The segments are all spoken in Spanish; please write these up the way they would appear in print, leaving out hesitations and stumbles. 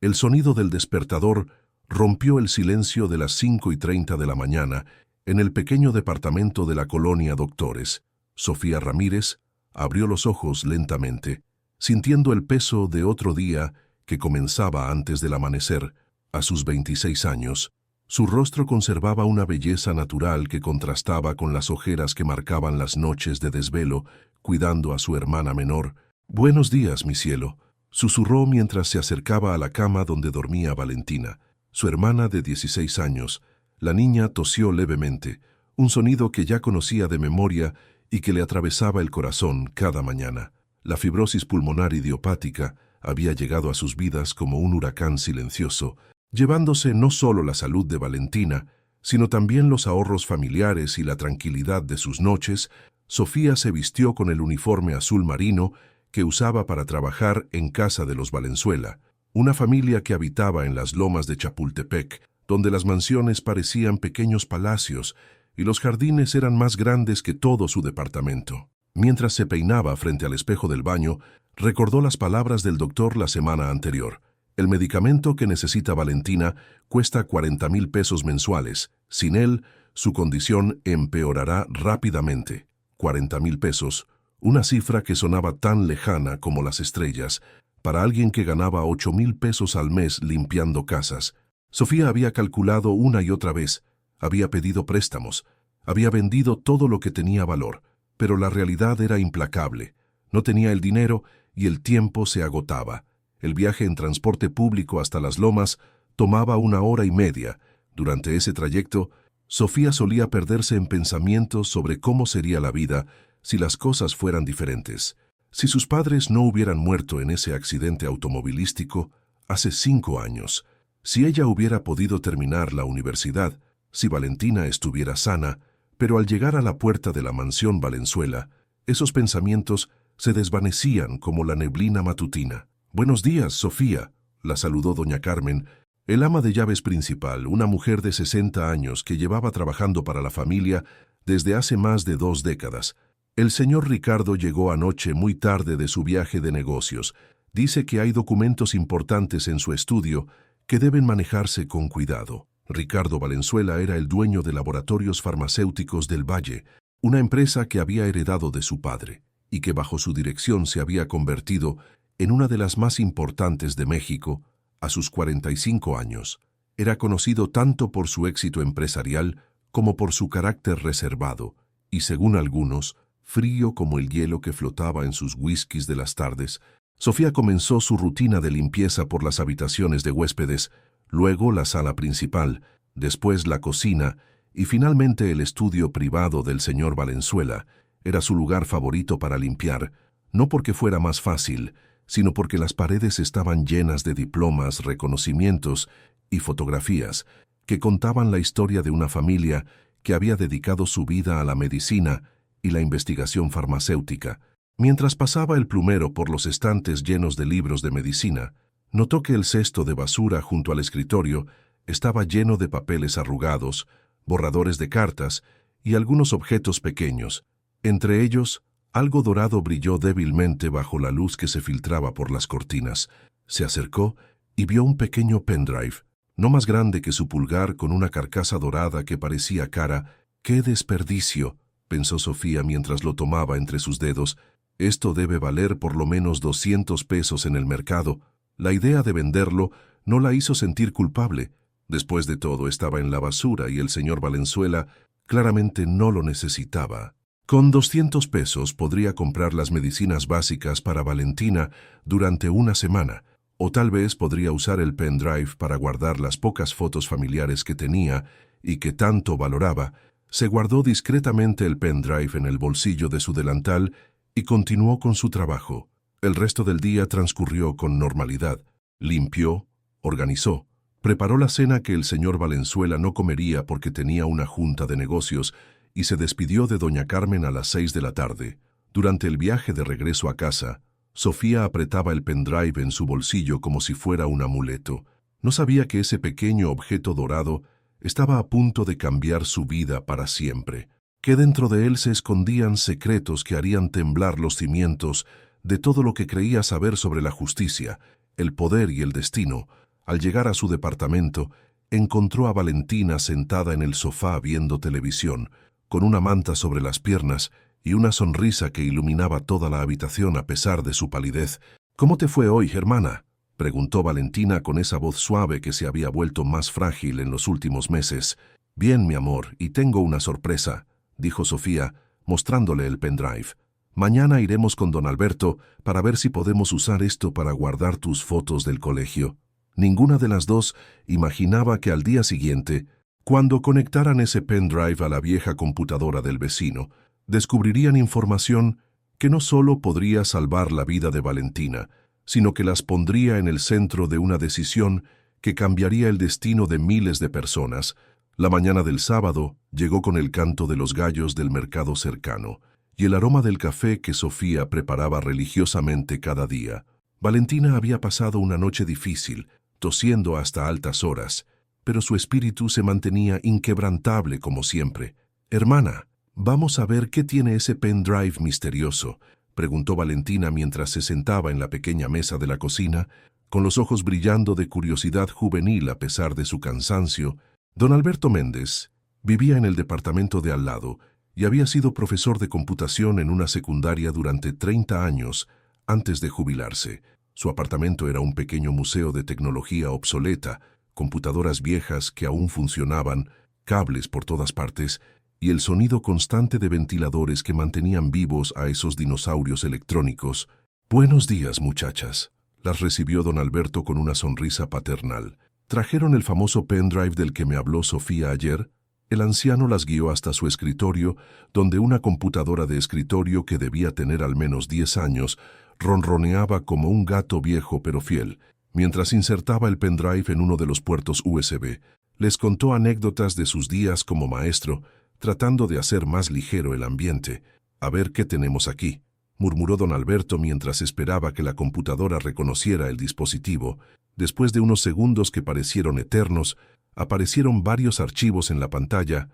El sonido del despertador rompió el silencio de las 5:30 de la mañana en el pequeño departamento de la colonia Doctores. Sofía Ramírez abrió los ojos lentamente, sintiendo el peso de otro día que comenzaba antes del amanecer. A sus 26 años, su rostro conservaba una belleza natural que contrastaba con las ojeras que marcaban las noches de desvelo, cuidando a su hermana menor. «Buenos días, mi cielo», susurró mientras se acercaba a la cama donde dormía Valentina, su hermana de 16 años. La niña tosió levemente, un sonido que ya conocía de memoria y que le atravesaba el corazón cada mañana. La fibrosis pulmonar idiopática había llegado a sus vidas como un huracán silencioso, llevándose no solo la salud de Valentina, sino también los ahorros familiares y la tranquilidad de sus noches. Sofía se vistió con el uniforme azul marino que usaba para trabajar en casa de los Valenzuela, una familia que habitaba en las lomas de Chapultepec, donde las mansiones parecían pequeños palacios y los jardines eran más grandes que todo su departamento. Mientras se peinaba frente al espejo del baño, recordó las palabras del doctor la semana anterior. El medicamento que necesita Valentina cuesta 40,000 pesos mensuales. Sin él, su condición empeorará rápidamente. 40,000 pesos, una cifra que sonaba tan lejana como las estrellas, para alguien que ganaba 8,000 pesos al mes limpiando casas. Sofía había calculado una y otra vez, había pedido préstamos, había vendido todo lo que tenía valor, pero la realidad era implacable. No tenía el dinero y el tiempo se agotaba. El viaje en transporte público hasta las lomas tomaba 1 hora y media. Durante ese trayecto, Sofía solía perderse en pensamientos sobre cómo sería la vida si las cosas fueran diferentes. Si sus padres no hubieran muerto en ese accidente automovilístico hace 5 años, si ella hubiera podido terminar la universidad, si Valentina estuviera sana, pero al llegar a la puerta de la mansión Valenzuela, esos pensamientos se desvanecían como la neblina matutina. «Buenos días, Sofía», la saludó doña Carmen, el ama de llaves principal, una mujer de 60 años que llevaba trabajando para la familia desde hace más de 2 décadas. «El señor Ricardo llegó anoche muy tarde de su viaje de negocios. Dice que hay documentos importantes en su estudio que deben manejarse con cuidado». Ricardo Valenzuela era el dueño de Laboratorios Farmacéuticos del Valle, una empresa que había heredado de su padre y que bajo su dirección se había convertido en una de las más importantes de México a sus 45 años. Era conocido tanto por su éxito empresarial como por su carácter reservado y, según algunos, frío como el hielo que flotaba en sus whiskies de las tardes. Sofía comenzó su rutina de limpieza por las habitaciones de huéspedes, luego la sala principal, después la cocina y finalmente el estudio privado del señor Valenzuela. Era su lugar favorito para limpiar, no porque fuera más fácil, sino porque las paredes estaban llenas de diplomas, reconocimientos y fotografías que contaban la historia de una familia que había dedicado su vida a la medicina y la investigación farmacéutica. Mientras pasaba el plumero por los estantes llenos de libros de medicina, notó que el cesto de basura junto al escritorio estaba lleno de papeles arrugados, borradores de cartas y algunos objetos pequeños. Entre ellos, algo dorado brilló débilmente bajo la luz que se filtraba por las cortinas. Se acercó y vio un pequeño pendrive, no más grande que su pulgar, con una carcasa dorada que parecía cara. «¡Qué desperdicio!», pensó Sofía mientras lo tomaba entre sus dedos. «Esto debe valer por lo menos 200 pesos en el mercado». La idea de venderlo no la hizo sentir culpable. Después de todo, estaba en la basura y el señor Valenzuela claramente no lo necesitaba. Con 200 pesos podría comprar las medicinas básicas para Valentina durante una semana, o tal vez podría usar el pendrive para guardar las pocas fotos familiares que tenía y que tanto valoraba. Se guardó discretamente el pendrive en el bolsillo de su delantal y continuó con su trabajo. El resto del día transcurrió con normalidad. Limpió, organizó, preparó la cena que el señor Valenzuela no comería porque tenía una junta de negocios y se despidió de doña Carmen a las 6 de la tarde. Durante el viaje de regreso a casa, Sofía apretaba el pendrive en su bolsillo como si fuera un amuleto. No sabía que ese pequeño objeto dorado estaba a punto de cambiar su vida para siempre, que dentro de él se escondían secretos que harían temblar los cimientos de todo lo que creía saber sobre la justicia, el poder y el destino, Al llegar a su departamento, encontró a Valentina sentada en el sofá viendo televisión, con una manta sobre las piernas y una sonrisa que iluminaba toda la habitación a pesar de su palidez. «¿Cómo te fue hoy, hermana?», preguntó Valentina con esa voz suave que se había vuelto más frágil en los últimos meses. «Bien, mi amor, y tengo una sorpresa», dijo Sofía, mostrándole el pendrive. «Mañana iremos con don Alberto para ver si podemos usar esto para guardar tus fotos del colegio». Ninguna de las dos imaginaba que al día siguiente, cuando conectaran ese pendrive a la vieja computadora del vecino, descubrirían información que no solo podría salvar la vida de Valentina, sino que las pondría en el centro de una decisión que cambiaría el destino de miles de personas. La mañana del sábado llegó con el canto de los gallos del mercado cercano y el aroma del café que Sofía preparaba religiosamente cada día. Valentina había pasado una noche difícil, tosiendo hasta altas horas, pero su espíritu se mantenía inquebrantable como siempre. «Hermana, vamos a ver qué tiene ese pendrive misterioso», preguntó Valentina mientras se sentaba en la pequeña mesa de la cocina, con los ojos brillando de curiosidad juvenil a pesar de su cansancio. Don Alberto Méndez vivía en el departamento de al lado y había sido profesor de computación en una secundaria durante 30 años antes de jubilarse. Su apartamento era un pequeño museo de tecnología obsoleta, computadoras viejas que aún funcionaban, cables por todas partes y el sonido constante de ventiladores que mantenían vivos a esos dinosaurios electrónicos. «Buenos días, muchachas», las recibió don Alberto con una sonrisa paternal. «¿Trajeron el famoso pendrive del que me habló Sofía ayer?». El anciano las guió hasta su escritorio, donde una computadora de escritorio que debía tener al menos 10 años ronroneaba como un gato viejo pero fiel, mientras insertaba el pendrive en uno de los puertos USB. Les contó anécdotas de sus días como maestro, tratando de hacer más ligero el ambiente. «A ver qué tenemos aquí», murmuró don Alberto mientras esperaba que la computadora reconociera el dispositivo. Después de unos segundos que parecieron eternos, aparecieron varios archivos en la pantalla.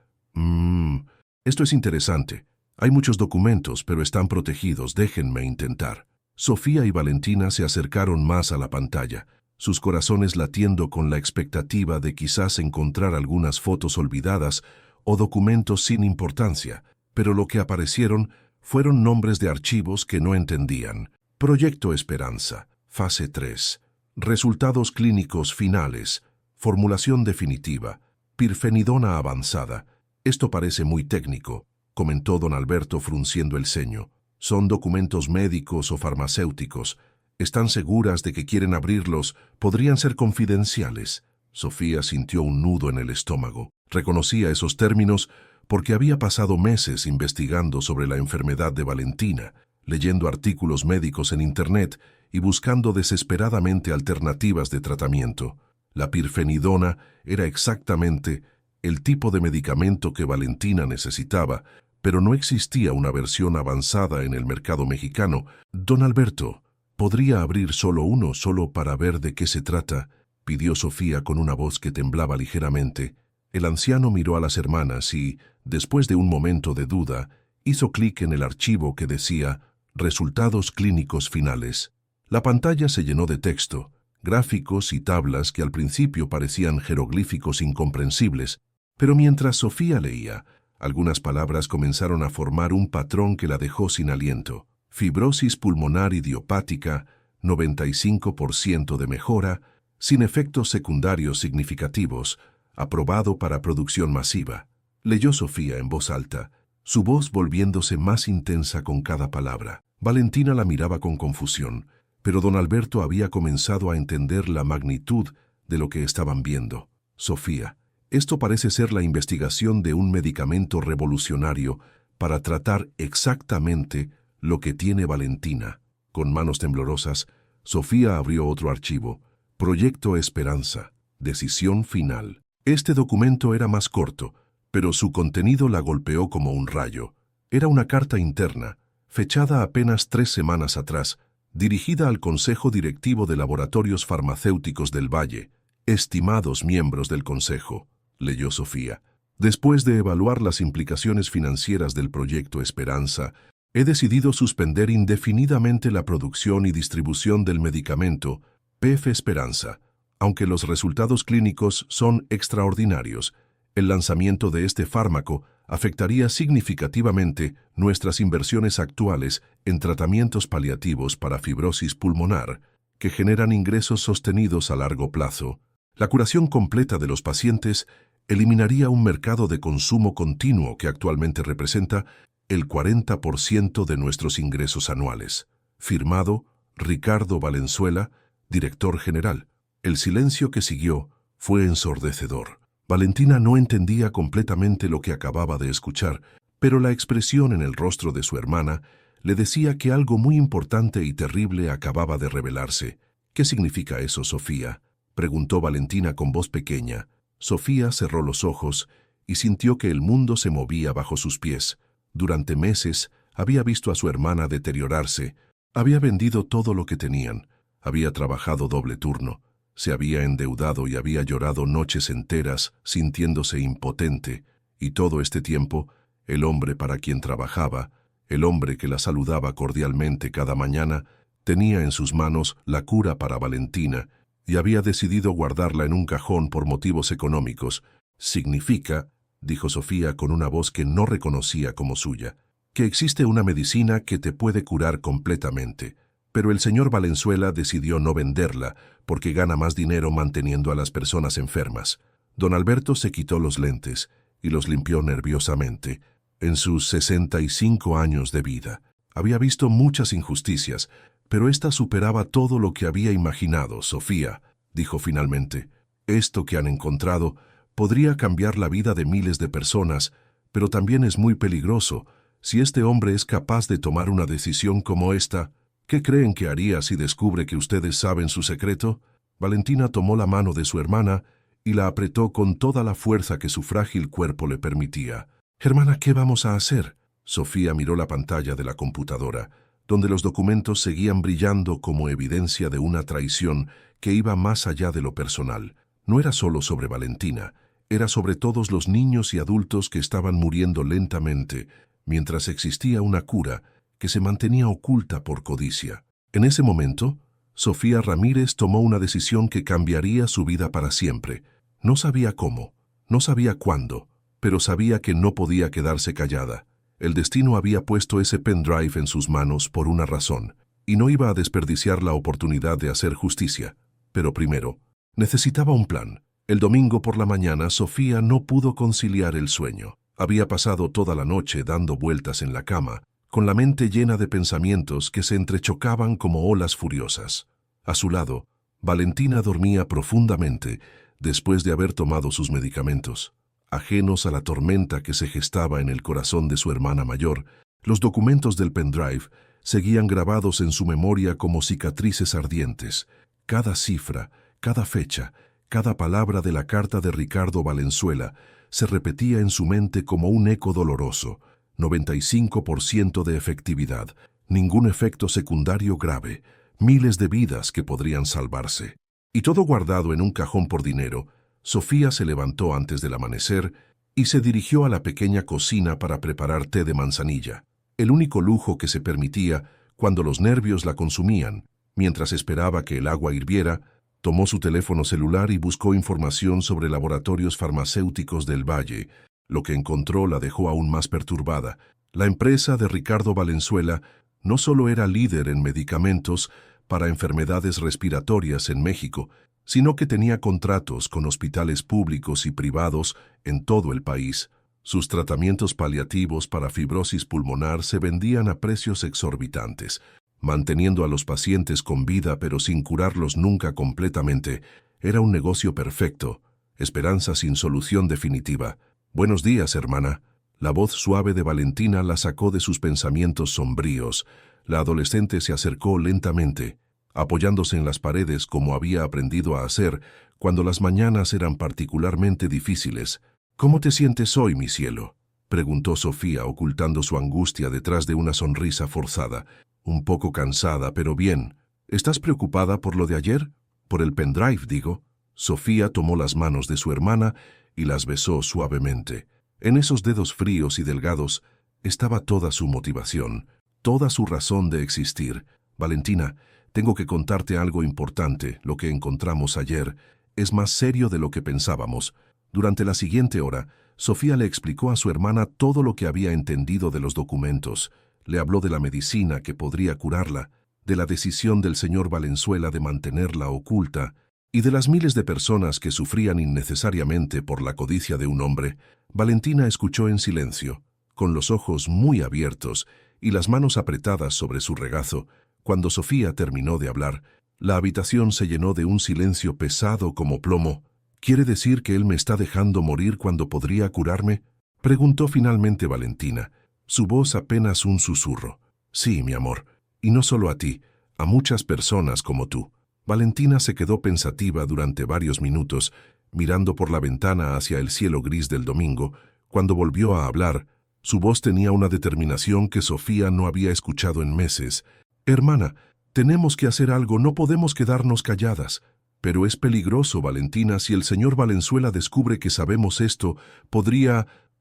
Esto es interesante. Hay muchos documentos, pero están protegidos. Déjenme intentar». Sofía y Valentina se acercaron más a la pantalla, sus corazones latiendo con la expectativa de quizás encontrar algunas fotos olvidadas o documentos sin importancia, pero lo que aparecieron fueron nombres de archivos que no entendían. Proyecto Esperanza, fase 3. Resultados clínicos finales. Formulación definitiva. Pirfenidona avanzada. «Esto parece muy técnico», comentó don Alberto frunciendo el ceño. «Son documentos médicos o farmacéuticos. ¿Están seguras de que quieren abrirlos? Podrían ser confidenciales». Sofía sintió un nudo en el estómago. Reconocía esos términos porque había pasado meses investigando sobre la enfermedad de Valentina, leyendo artículos médicos en Internet y buscando desesperadamente alternativas de tratamiento. La pirfenidona era exactamente el tipo de medicamento que Valentina necesitaba, pero no existía una versión avanzada en el mercado mexicano. «Don Alberto, ¿podría abrir solo uno, solo para ver de qué se trata?», pidió Sofía con una voz que temblaba ligeramente. El anciano miró a las hermanas y, después de un momento de duda, hizo clic en el archivo que decía «Resultados clínicos finales». La pantalla se llenó de texto, gráficos y tablas que al principio parecían jeroglíficos incomprensibles, pero mientras Sofía leía, algunas palabras comenzaron a formar un patrón que la dejó sin aliento. Fibrosis pulmonar idiopática, 95% de mejora, sin efectos secundarios significativos, aprobado para producción masiva. Leyó Sofía en voz alta, su voz volviéndose más intensa con cada palabra. Valentina la miraba con confusión, pero don Alberto había comenzado a entender la magnitud de lo que estaban viendo. «Sofía, esto parece ser la investigación de un medicamento revolucionario para tratar exactamente lo que tiene Valentina». Con manos temblorosas, Sofía abrió otro archivo. «Proyecto Esperanza. Decisión final». Este documento era más corto, pero su contenido la golpeó como un rayo. Era una carta interna, fechada apenas 3 semanas atrás, dirigida al Consejo Directivo de Laboratorios Farmacéuticos del Valle. «Estimados miembros del Consejo», leyó Sofía, «después de evaluar las implicaciones financieras del proyecto Esperanza, he decidido suspender indefinidamente la producción y distribución del medicamento PF Esperanza, Aunque los resultados clínicos son extraordinarios, el lanzamiento de este fármaco afectaría significativamente nuestras inversiones actuales en tratamientos paliativos para fibrosis pulmonar, que generan ingresos sostenidos a largo plazo. La curación completa de los pacientes eliminaría un mercado de consumo continuo que actualmente representa el 40% de nuestros ingresos anuales. Firmado, Ricardo Valenzuela, director general. El silencio que siguió fue ensordecedor. Valentina no entendía completamente lo que acababa de escuchar, pero la expresión en el rostro de su hermana le decía que algo muy importante y terrible acababa de revelarse. ¿Qué significa eso, Sofía?, preguntó Valentina con voz pequeña. Sofía cerró los ojos y sintió que el mundo se movía bajo sus pies. Durante meses había visto a su hermana deteriorarse. Había vendido todo lo que tenían. Había trabajado doble turno. Se había endeudado y había llorado noches enteras, sintiéndose impotente. Y todo este tiempo, el hombre para quien trabajaba, el hombre que la saludaba cordialmente cada mañana, tenía en sus manos la cura para Valentina y había decidido guardarla en un cajón por motivos económicos. Significa, dijo Sofía con una voz que no reconocía como suya, que existe una medicina que te puede curar completamente. Pero el señor Valenzuela decidió no venderla porque gana más dinero manteniendo a las personas enfermas. Don Alberto se quitó los lentes y los limpió nerviosamente. En sus 65 años de vida, había visto muchas injusticias, pero esta superaba todo lo que había imaginado. Sofía, dijo finalmente, esto que han encontrado podría cambiar la vida de miles de personas, pero también es muy peligroso. Si este hombre es capaz de tomar una decisión como esta, ¿qué creen que haría si descubre que ustedes saben su secreto? Valentina tomó la mano de su hermana y la apretó con toda la fuerza que su frágil cuerpo le permitía. «Hermana, ¿qué vamos a hacer?». Sofía miró la pantalla de la computadora, donde los documentos seguían brillando como evidencia de una traición que iba más allá de lo personal. No era solo sobre Valentina, era sobre todos los niños y adultos que estaban muriendo lentamente, mientras existía una cura que se mantenía oculta por codicia. En ese momento, Sofía Ramírez tomó una decisión que cambiaría su vida para siempre. No sabía cómo, no sabía cuándo, pero sabía que no podía quedarse callada. El destino había puesto ese pendrive en sus manos por una razón, y no iba a desperdiciar la oportunidad de hacer justicia. Pero primero, necesitaba un plan. El domingo por la mañana, Sofía no pudo conciliar el sueño. Había pasado toda la noche dando vueltas en la cama, con la mente llena de pensamientos que se entrechocaban como olas furiosas. A su lado, Valentina dormía profundamente después de haber tomado sus medicamentos. Ajenos a la tormenta que se gestaba en el corazón de su hermana mayor, los documentos del pendrive seguían grabados en su memoria como cicatrices ardientes. Cada cifra, cada fecha, cada palabra de la carta de Ricardo Valenzuela se repetía en su mente como un eco doloroso. 95% de efectividad, ningún efecto secundario grave, miles de vidas que podrían salvarse. Y todo guardado en un cajón por dinero. Sofía se levantó antes del amanecer y se dirigió a la pequeña cocina para preparar té de manzanilla, el único lujo que se permitía cuando los nervios la consumían. Mientras esperaba que el agua hirviera, tomó su teléfono celular y buscó información sobre laboratorios farmacéuticos del Valle. Lo que encontró la dejó aún más perturbada. La empresa de Ricardo Valenzuela no solo era líder en medicamentos para enfermedades respiratorias en México, sino que tenía contratos con hospitales públicos y privados en todo el país. Sus tratamientos paliativos para fibrosis pulmonar se vendían a precios exorbitantes, manteniendo a los pacientes con vida pero sin curarlos nunca completamente. Era un negocio perfecto, esperanza sin solución definitiva. «Buenos días, hermana». La voz suave de Valentina la sacó de sus pensamientos sombríos. La adolescente se acercó lentamente, apoyándose en las paredes como había aprendido a hacer cuando las mañanas eran particularmente difíciles. «¿Cómo te sientes hoy, mi cielo?», preguntó Sofía, ocultando su angustia detrás de una sonrisa forzada. «Un poco cansada, pero bien. ¿Estás preocupada por lo de ayer? Por el pendrive, digo». Sofía tomó las manos de su hermana y las besó suavemente. En esos dedos fríos y delgados estaba toda su motivación, toda su razón de existir. «Valentina, tengo que contarte algo importante. Lo que encontramos ayer es más serio de lo que pensábamos. Durante la siguiente hora, Sofía le explicó a su hermana todo lo que había entendido de los documentos. Le habló de la medicina que podría curarla, de la decisión del señor Valenzuela de mantenerla oculta y de las miles de personas que sufrían innecesariamente por la codicia de un hombre. Valentina escuchó en silencio, con los ojos muy abiertos y las manos apretadas sobre su regazo. Cuando Sofía terminó de hablar, la habitación se llenó de un silencio pesado como plomo. ¿Quiere decir que él me está dejando morir cuando podría curarme?, preguntó finalmente Valentina, su voz apenas un susurro. Sí, mi amor, y no solo a ti, a muchas personas como tú. Valentina se quedó pensativa durante varios minutos, mirando por la ventana hacia el cielo gris del domingo. Cuando volvió a hablar, su voz tenía una determinación que Sofía no había escuchado en meses. Hermana, tenemos que hacer algo, no podemos quedarnos calladas. Pero es peligroso, Valentina, si el señor Valenzuela descubre que sabemos esto,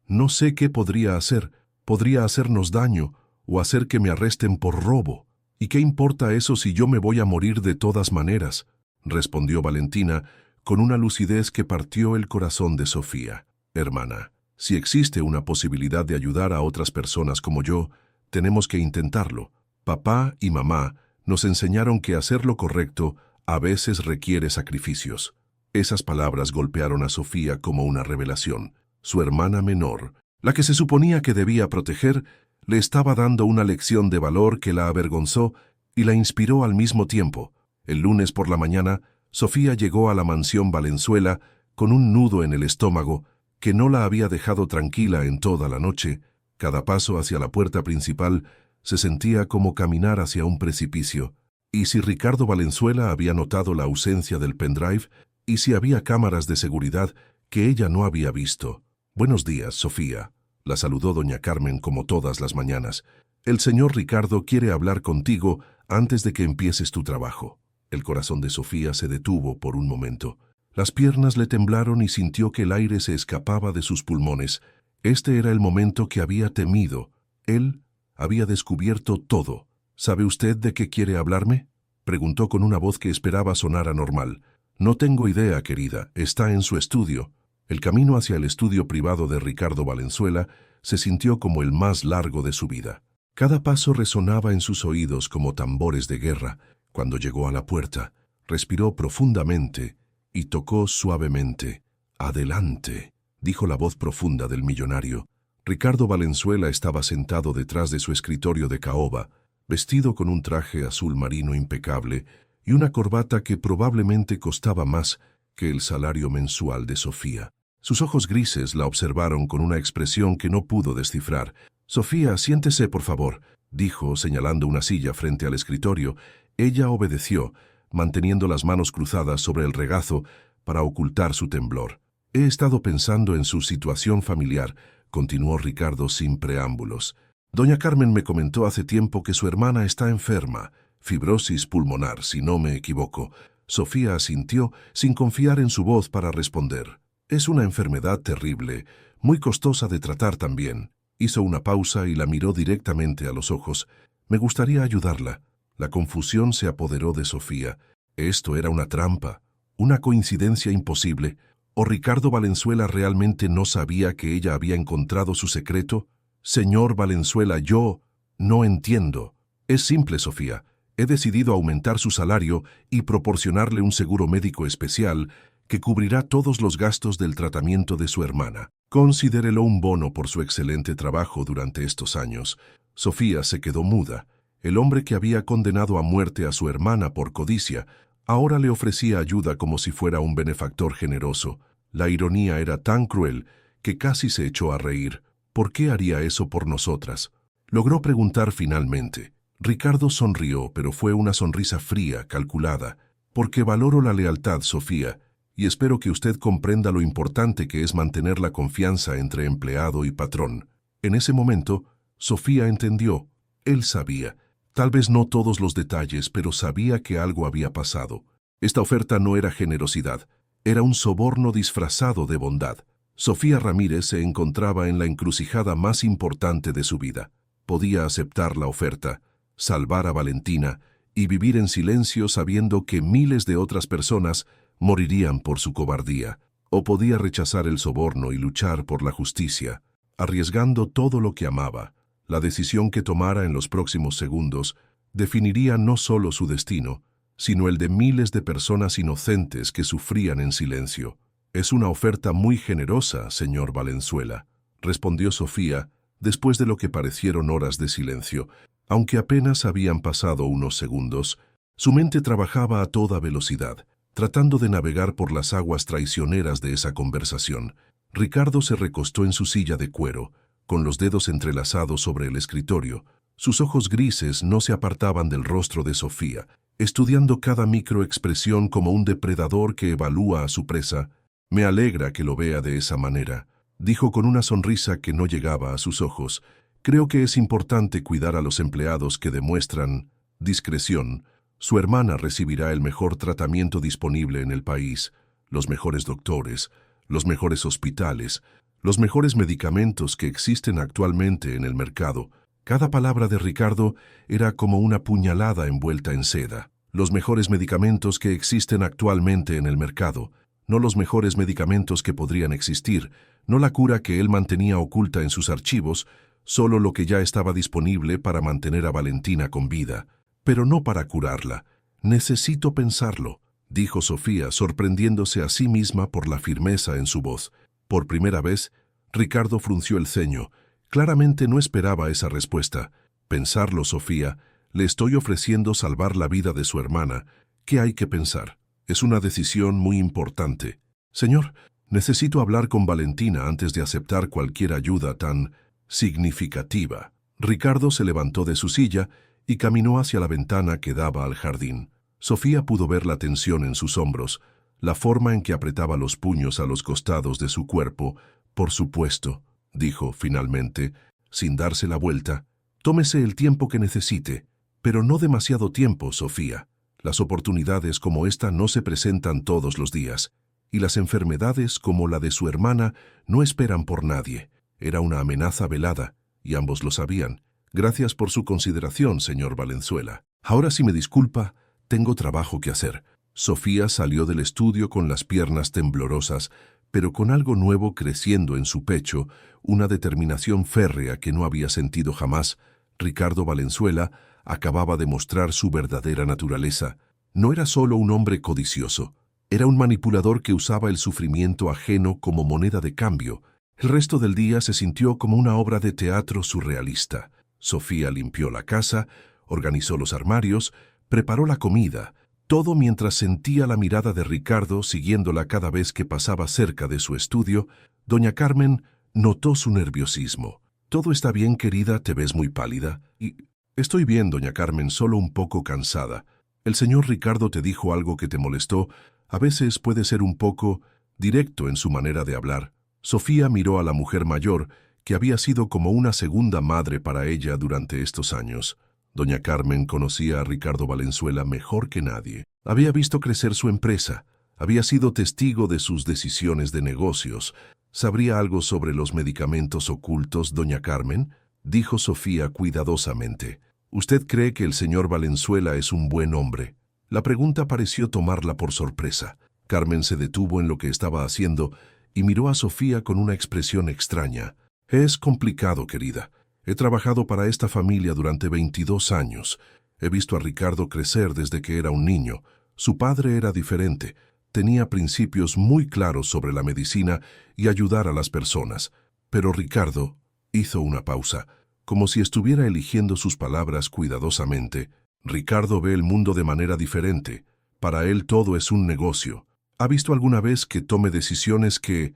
no sé qué podría hacer, podría hacernos daño o hacer que me arresten por robo. ¿Y qué importa eso si yo me voy a morir de todas maneras?, respondió Valentina con una lucidez que partió el corazón de Sofía. Hermana, si existe una posibilidad de ayudar a otras personas como yo, tenemos que intentarlo. Papá y mamá nos enseñaron que hacer lo correcto a veces requiere sacrificios. Esas palabras golpearon a Sofía como una revelación. Su hermana menor, la que se suponía que debía proteger, le estaba dando una lección de valor que la avergonzó y la inspiró al mismo tiempo. El lunes por la mañana, Sofía llegó a la mansión Valenzuela con un nudo en el estómago que no la había dejado tranquila en toda la noche. Cada paso hacia la puerta principal se sentía como caminar hacia un precipicio. ¿Y si Ricardo Valenzuela había notado la ausencia del pendrive? ¿Y si había cámaras de seguridad que ella no había visto? Buenos días, Sofía, la saludó doña Carmen como todas las mañanas. El señor Ricardo quiere hablar contigo antes de que empieces tu trabajo. El corazón de Sofía se detuvo por un momento. Las piernas le temblaron y sintió que el aire se escapaba de sus pulmones. Este era el momento que había temido. Él había descubierto todo. ¿Sabe usted de qué quiere hablarme?, preguntó con una voz que esperaba sonara normal. No tengo idea, querida, está en su estudio. El camino hacia el estudio privado de Ricardo Valenzuela se sintió como el más largo de su vida. Cada paso resonaba en sus oídos como tambores de guerra. Cuando llegó a la puerta, respiró profundamente y tocó suavemente. «Adelante», dijo la voz profunda del millonario. Ricardo Valenzuela estaba sentado detrás de su escritorio de caoba, vestido con un traje azul marino impecable y una corbata que probablemente costaba más que el salario mensual de Sofía. Sus ojos grises la observaron con una expresión que no pudo descifrar. «Sofía, siéntese, por favor», dijo, señalando una silla frente al escritorio. Ella obedeció, manteniendo las manos cruzadas sobre el regazo para ocultar su temblor. «He estado pensando en su situación familiar», continuó Ricardo sin preámbulos. «Doña Carmen me comentó hace tiempo que su hermana está enferma, fibrosis pulmonar, si no me equivoco». Sofía asintió, sin confiar en su voz para responder. «Es una enfermedad terrible, muy costosa de tratar también». Hizo una pausa y la miró directamente a los ojos. «Me gustaría ayudarla». La confusión se apoderó de Sofía. Esto era una trampa, una coincidencia imposible. ¿O Ricardo Valenzuela realmente no sabía que ella había encontrado su secreto? «Señor Valenzuela, yo no entiendo». «Es simple, Sofía. He decidido aumentar su salario y proporcionarle un seguro médico especial que cubrirá todos los gastos del tratamiento de su hermana. Considérelo un bono por su excelente trabajo durante estos años». Sofía se quedó muda. El hombre que había condenado a muerte a su hermana por codicia ahora le ofrecía ayuda como si fuera un benefactor generoso. La ironía era tan cruel que casi se echó a reír. «¿Por qué haría eso por nosotras?», logró preguntar finalmente. Ricardo sonrió, pero fue una sonrisa fría, calculada. «Porque valoro la lealtad, Sofía, y espero que usted comprenda lo importante que es mantener la confianza entre empleado y patrón». En ese momento, Sofía entendió. Él sabía. Tal vez no todos los detalles, pero sabía que algo había pasado. Esta oferta no era generosidad, era un soborno disfrazado de bondad. Sofía Ramírez se encontraba en la encrucijada más importante de su vida. Podía aceptar la oferta, salvar a Valentina y vivir en silencio sabiendo que miles de otras personas morirían por su cobardía. O podía rechazar el soborno y luchar por la justicia, arriesgando todo lo que amaba. La decisión que tomara en los próximos segundos definiría no solo su destino, sino el de miles de personas inocentes que sufrían en silencio. «Es una oferta muy generosa, señor Valenzuela», respondió Sofía, después de lo que parecieron horas de silencio. Aunque apenas habían pasado unos segundos, su mente trabajaba a toda velocidad, tratando de navegar por las aguas traicioneras de esa conversación. Ricardo se recostó en su silla de cuero, con los dedos entrelazados sobre el escritorio. Sus ojos grises no se apartaban del rostro de Sofía, estudiando cada microexpresión como un depredador que evalúa a su presa. «Me alegra que lo vea de esa manera», dijo con una sonrisa que no llegaba a sus ojos. «Creo que es importante cuidar a los empleados que demuestran discreción. Su hermana recibirá el mejor tratamiento disponible en el país, los mejores doctores, los mejores hospitales, los mejores medicamentos que existen actualmente en el mercado». Cada palabra de Ricardo era como una puñalada envuelta en seda. Los mejores medicamentos que existen actualmente en el mercado, no los mejores medicamentos que podrían existir, no la cura que él mantenía oculta en sus archivos, solo lo que ya estaba disponible para mantener a Valentina con vida. «Pero no para curarla. Necesito pensarlo», dijo Sofía, sorprendiéndose a sí misma por la firmeza en su voz. Por primera vez, Ricardo frunció el ceño. Claramente no esperaba esa respuesta. «Pensarlo, Sofía. Le estoy ofreciendo salvar la vida de su hermana. ¿Qué hay que pensar? Es una decisión muy importante». «Señor, necesito hablar con Valentina antes de aceptar cualquier ayuda tan significativa». Ricardo se levantó de su silla y caminó hacia la ventana que daba al jardín. Sofía pudo ver la tensión en sus hombros, la forma en que apretaba los puños a los costados de su cuerpo. «Por supuesto», dijo finalmente, sin darse la vuelta. «Tómese el tiempo que necesite, pero no demasiado tiempo, Sofía. Las oportunidades como esta no se presentan todos los días, y las enfermedades como la de su hermana no esperan por nadie». Era una amenaza velada, y ambos lo sabían. «Gracias por su consideración, señor Valenzuela. Ahora, si me disculpa, tengo trabajo que hacer». Sofía salió del estudio con las piernas temblorosas, pero con algo nuevo creciendo en su pecho, una determinación férrea que no había sentido jamás. Ricardo Valenzuela acababa de mostrar su verdadera naturaleza. No era solo un hombre codicioso, era un manipulador que usaba el sufrimiento ajeno como moneda de cambio. El resto del día se sintió como una obra de teatro surrealista. Sofía limpió la casa, organizó los armarios, preparó la comida, todo mientras sentía la mirada de Ricardo siguiéndola cada vez que pasaba cerca de su estudio. Doña Carmen notó su nerviosismo. «¿Todo está bien, querida? Te ves muy pálida». «Y estoy bien, doña Carmen, solo un poco cansada. El señor Ricardo te dijo algo que te molestó. A veces puede ser un poco directo en su manera de hablar». Sofía miró a la mujer mayor, que había sido como una segunda madre para ella durante estos años. Doña Carmen conocía a Ricardo Valenzuela mejor que nadie. Había visto crecer su empresa, había sido testigo de sus decisiones de negocios. «¿Sabría algo sobre los medicamentos ocultos, doña Carmen?», dijo Sofía cuidadosamente. «¿Usted cree que el señor Valenzuela es un buen hombre?». La pregunta pareció tomarla por sorpresa. Carmen se detuvo en lo que estaba haciendo y miró a Sofía con una expresión extraña. «Es complicado, querida. He trabajado para esta familia durante 22 años. He visto a Ricardo crecer desde que era un niño. Su padre era diferente. Tenía principios muy claros sobre la medicina y ayudar a las personas. Pero Ricardo», hizo una pausa, como si estuviera eligiendo sus palabras cuidadosamente. «Ricardo ve el mundo de manera diferente. Para él todo es un negocio. ¿Ha visto alguna vez que tome decisiones que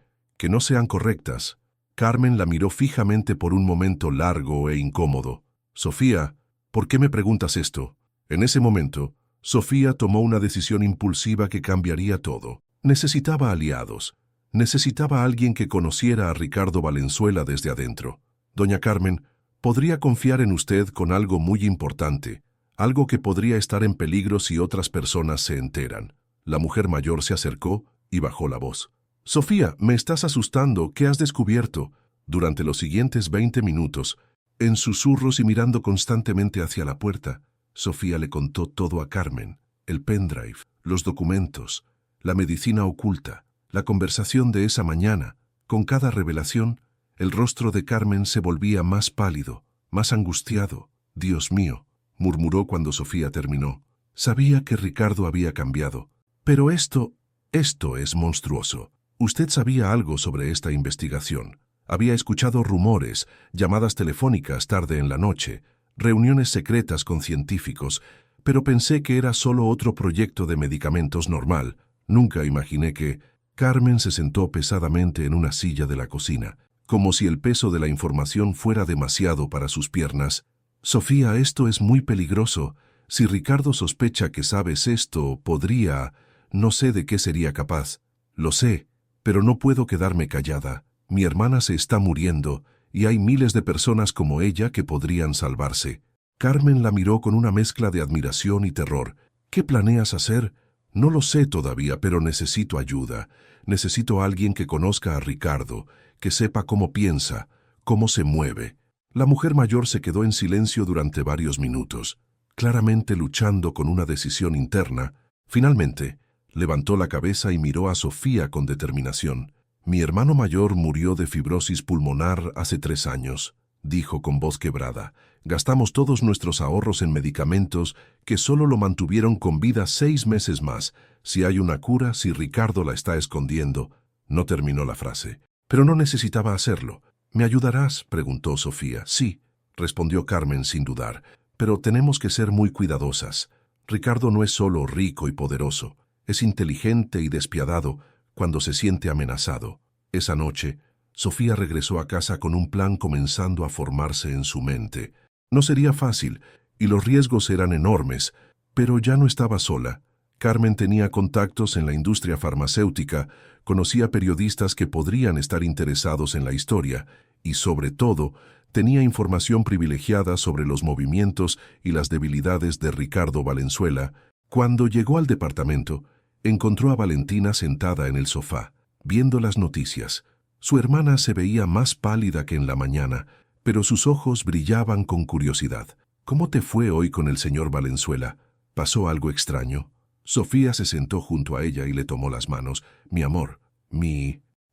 no sean correctas?». Carmen la miró fijamente por un momento largo e incómodo. «Sofía, ¿por qué me preguntas esto?». En ese momento, Sofía tomó una decisión impulsiva que cambiaría todo. Necesitaba aliados. Necesitaba a alguien que conociera a Ricardo Valenzuela desde adentro. «Doña Carmen, podría confiar en usted con algo muy importante, algo que podría estar en peligro si otras personas se enteran». La mujer mayor se acercó y bajó la voz. «Sofía, me estás asustando. ¿Qué has descubierto?». Durante los siguientes 20 minutos, en susurros y mirando constantemente hacia la puerta, Sofía le contó todo a Carmen: el pendrive, los documentos, la medicina oculta, la conversación de esa mañana. Con cada revelación, el rostro de Carmen se volvía más pálido, más angustiado. «Dios mío», murmuró cuando Sofía terminó. Sabía que Ricardo había cambiado. «Pero esto es monstruoso. Usted sabía algo sobre esta investigación. Había escuchado rumores, llamadas telefónicas tarde en la noche, reuniones secretas con científicos, pero pensé que era solo otro proyecto de medicamentos normal. Nunca imaginé que...». Carmen se sentó pesadamente en una silla de la cocina, como si el peso de la información fuera demasiado para sus piernas. «Sofía, esto es muy peligroso. Si Ricardo sospecha que sabes esto, podría... No sé de qué sería capaz». «Lo sé, pero no puedo quedarme callada. Mi hermana se está muriendo, y hay miles de personas como ella que podrían salvarse». Carmen la miró con una mezcla de admiración y terror. «¿Qué planeas hacer?» «No lo sé todavía, pero necesito ayuda. Necesito a alguien que conozca a Ricardo, que sepa cómo piensa, cómo se mueve». La mujer mayor se quedó en silencio durante varios minutos, claramente luchando con una decisión interna. Finalmente, levantó la cabeza y miró a Sofía con determinación. «Mi hermano mayor murió de fibrosis pulmonar hace 3 años», dijo con voz quebrada. «Gastamos todos nuestros ahorros en medicamentos que solo lo mantuvieron con vida 6 meses más. Si hay una cura, si Ricardo la está escondiendo». No terminó la frase. «Pero no necesitaba hacerlo». «¿Me ayudarás?», preguntó Sofía. «Sí», respondió Carmen sin dudar, «pero tenemos que ser muy cuidadosas. Ricardo no es solo rico y poderoso, es inteligente y despiadado cuando se siente amenazado». Esa noche, Sofía regresó a casa con un plan comenzando a formarse en su mente. No sería fácil, y los riesgos eran enormes, pero ya no estaba sola. Carmen tenía contactos en la industria farmacéutica, conocía periodistas que podrían estar interesados en la historia, y sobre todo, tenía información privilegiada sobre los movimientos y las debilidades de Ricardo Valenzuela. Cuando llegó al departamento, encontró a Valentina sentada en el sofá, viendo las noticias. Su hermana se veía más pálida que en la mañana, pero sus ojos brillaban con curiosidad. «¿Cómo te fue hoy con el señor Valenzuela? ¿Pasó algo extraño?» Sofía se sentó junto a ella y le tomó las manos. «Mi amor,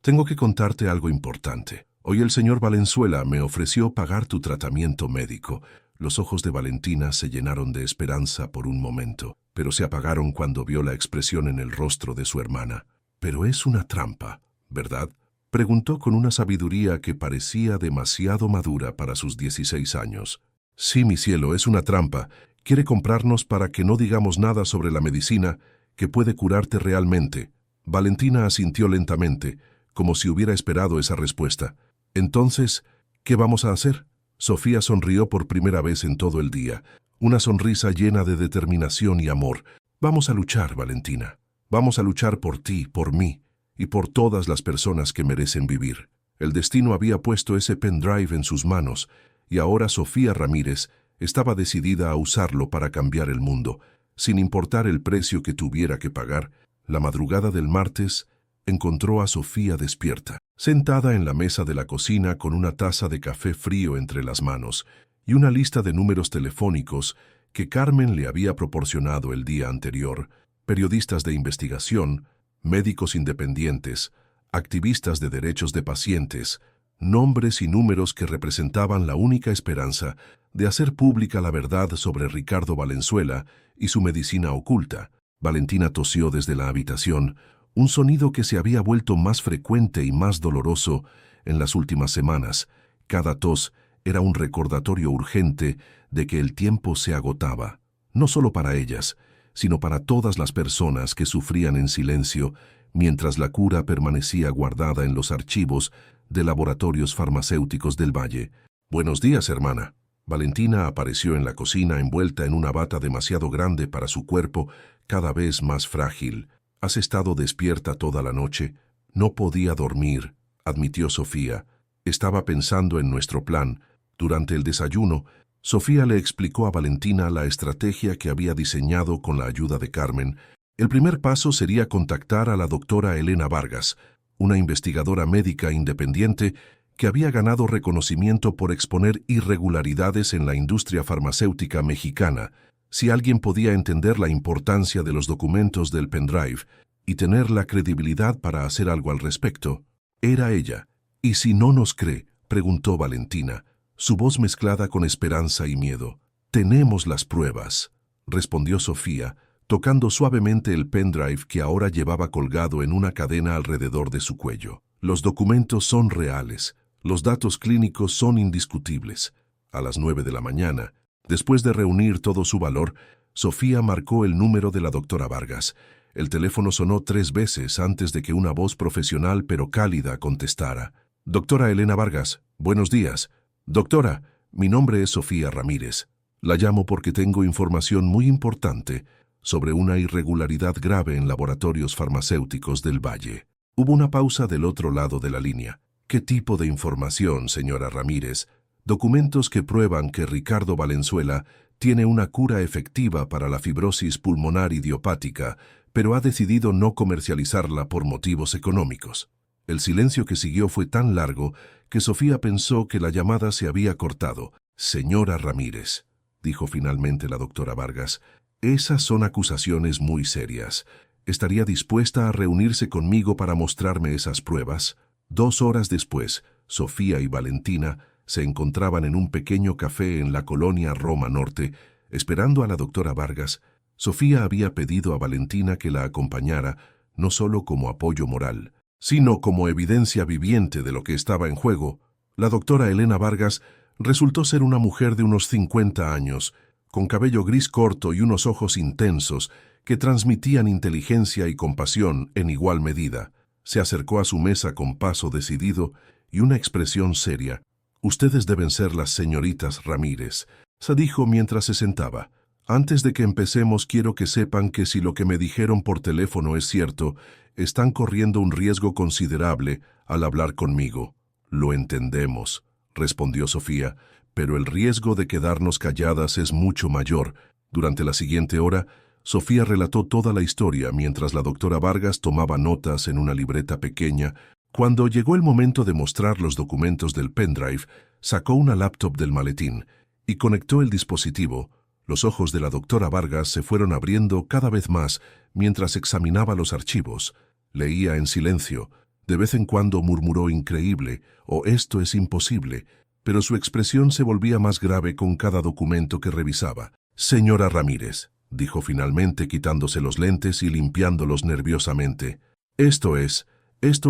tengo que contarte algo importante. Hoy el señor Valenzuela me ofreció pagar tu tratamiento médico». Los ojos de Valentina se llenaron de esperanza por un momento, pero se apagaron cuando vio la expresión en el rostro de su hermana. «Pero es una trampa, ¿verdad?», preguntó con una sabiduría que parecía demasiado madura para sus 16 años. «Sí, mi cielo, es una trampa. Quiere comprarnos para que no digamos nada sobre la medicina que puede curarte realmente». Valentina asintió lentamente, como si hubiera esperado esa respuesta. «Entonces, ¿qué vamos a hacer?». Sofía sonrió por primera vez en todo el día, una sonrisa llena de determinación y amor. «Vamos a luchar, Valentina. Vamos a luchar por ti, por mí y por todas las personas que merecen vivir». El destino había puesto ese pendrive en sus manos, y ahora Sofía Ramírez estaba decidida a usarlo para cambiar el mundo, sin importar el precio que tuviera que pagar. La madrugada del martes encontró a Sofía despierta, sentada en la mesa de la cocina con una taza de café frío entre las manos y una lista de números telefónicos que Carmen le había proporcionado el día anterior: periodistas de investigación, médicos independientes, activistas de derechos de pacientes, nombres y números que representaban la única esperanza de hacer pública la verdad sobre Ricardo Valenzuela y su medicina oculta. Valentina tosió desde la habitación, un sonido que se había vuelto más frecuente y más doloroso en las últimas semanas. Cada tos era un recordatorio urgente de que el tiempo se agotaba, no solo para ellas, sino para todas las personas que sufrían en silencio mientras la cura permanecía guardada en los archivos de laboratorios farmacéuticos del Valle. «Buenos días, hermana». Valentina apareció en la cocina envuelta en una bata demasiado grande para su cuerpo, cada vez más frágil. «¿Has estado despierta toda la noche?» «No podía dormir», admitió Sofía. «Estaba pensando en nuestro plan». Durante el desayuno, Sofía le explicó a Valentina la estrategia que había diseñado con la ayuda de Carmen. El primer paso sería contactar a la doctora Elena Vargas, una investigadora médica independiente que había ganado reconocimiento por exponer irregularidades en la industria farmacéutica mexicana. Si alguien podía entender la importancia de los documentos del pendrive y tener la credibilidad para hacer algo al respecto, era ella. «¿Y si no nos cree?», preguntó Valentina, su voz mezclada con esperanza y miedo. «Tenemos las pruebas», respondió Sofía, tocando suavemente el pendrive que ahora llevaba colgado en una cadena alrededor de su cuello. «Los documentos son reales, los datos clínicos son indiscutibles». A las 9 de la mañana, después de reunir todo su valor, Sofía marcó el número de la doctora Vargas. El teléfono sonó 3 veces antes de que una voz profesional pero cálida contestara. «Doctora Elena Vargas, buenos días». «Doctora, mi nombre es Sofía Ramírez. La llamo porque tengo información muy importante sobre una irregularidad grave en laboratorios farmacéuticos del Valle». Hubo una pausa del otro lado de la línea. «¿Qué tipo de información, señora Ramírez?» «Documentos que prueban que Ricardo Valenzuela tiene una cura efectiva para la fibrosis pulmonar idiopática, pero ha decidido no comercializarla por motivos económicos». El silencio que siguió fue tan largo que Sofía pensó que la llamada se había cortado. «Señora Ramírez», dijo finalmente la doctora Vargas, «esas son acusaciones muy serias. ¿Estaría dispuesta a reunirse conmigo para mostrarme esas pruebas?» 2 horas después, Sofía y Valentina se encontraban en un pequeño café en la colonia Roma Norte, esperando a la doctora Vargas. Sofía había pedido a Valentina que la acompañara, no solo como apoyo moral, sino como evidencia viviente de lo que estaba en juego. La doctora Elena Vargas resultó ser una mujer de unos 50 años, con cabello gris corto y unos ojos intensos que transmitían inteligencia y compasión en igual medida. Se acercó a su mesa con paso decidido y una expresión seria. «Ustedes deben ser las señoritas Ramírez», se dijo mientras se sentaba. «Antes de que empecemos quiero que sepan que si lo que me dijeron por teléfono es cierto, están corriendo un riesgo considerable al hablar conmigo». «Lo entendemos», respondió Sofía, «pero el riesgo de quedarnos calladas es mucho mayor». Durante la siguiente hora, Sofía relató toda la historia mientras la doctora Vargas tomaba notas en una libreta pequeña. Cuando llegó el momento de mostrar los documentos del pendrive, sacó una laptop del maletín y conectó el dispositivo. Los ojos de la doctora Vargas se fueron abriendo cada vez más mientras examinaba los archivos. Leía en silencio. De vez en cuando murmuró «increíble» o «esto es imposible», pero su expresión se volvía más grave con cada documento que revisaba. «Señora Ramírez», dijo finalmente quitándose los lentes y limpiándolos nerviosamente, Esto